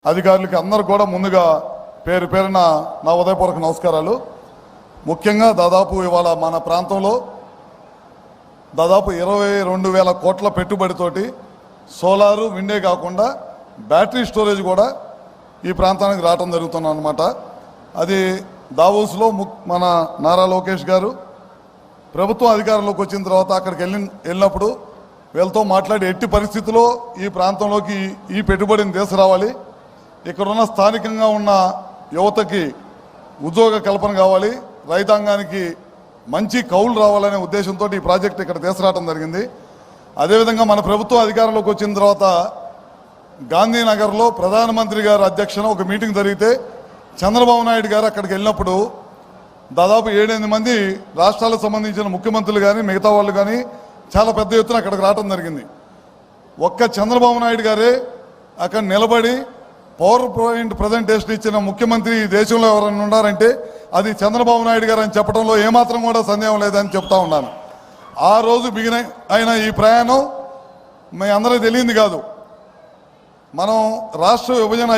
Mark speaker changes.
Speaker 1: అధికారులకి అందరూ కూడా ముందుగా పేరు పేరున నా ఉదయపూర్వక నమస్కారాలు. ముఖ్యంగా దాదాపు ఇవాళ మన ప్రాంతంలో దాదాపు 22,000 కోట్ల పెట్టుబడితోటి సోలారు విండే కాకుండా బ్యాటరీ స్టోరేజ్ కూడా ఈ ప్రాంతానికి రావడం జరుగుతుంది అన్నమాట. అది దావోస్లో మన నారా లోకేష్ గారు ప్రభుత్వం అధికారంలోకి వచ్చిన తర్వాత అక్కడికి వెళ్ళినప్పుడు వీళ్ళతో మాట్లాడి ఎట్టి పరిస్థితుల్లో ఈ ప్రాంతంలోకి ఈ పెట్టుబడిని తీసుకురావాలి, ఇక్కడున్న స్థానికంగా ఉన్న యువతకి ఉద్యోగ కల్పన కావాలి, రైతాంగానికి మంచి కౌలు రావాలనే ఉద్దేశంతో ఈ ప్రాజెక్ట్ ఇక్కడ తీసుకురావడం జరిగింది. అదేవిధంగా మన ప్రభుత్వం అధికారంలోకి వచ్చిన తర్వాత గాంధీనగర్లో ప్రధానమంత్రి గారి అధ్యక్షన ఒక మీటింగ్ జరిగితే చంద్రబాబు నాయుడు గారు అక్కడికి వెళ్ళినప్పుడు దాదాపు 7-8 మంది రాష్ట్రాలకు సంబంధించిన ముఖ్యమంత్రులు కానీ మిగతా వాళ్ళు కానీ చాలా పెద్ద ఎత్తున అక్కడికి రావడం జరిగింది. ఒక్క చంద్రబాబు నాయుడు గారే అక్కడ నిలబడి పవర్ పాయింట్ ప్రజెంటేషన్ ఇచ్చిన ముఖ్యమంత్రి ఈ దేశంలో ఎవరైనా ఉన్నారంటే అది చంద్రబాబు నాయుడు గారు అని చెప్పడంలో ఏమాత్రం కూడా సందేహం లేదని చెప్తా ఉన్నాను. ఆ రోజు బిగిన అయిన ఈ ప్రయాణం మీ అందరికీ తెలియంది కాదు. మనం రాష్ట్ర విభజన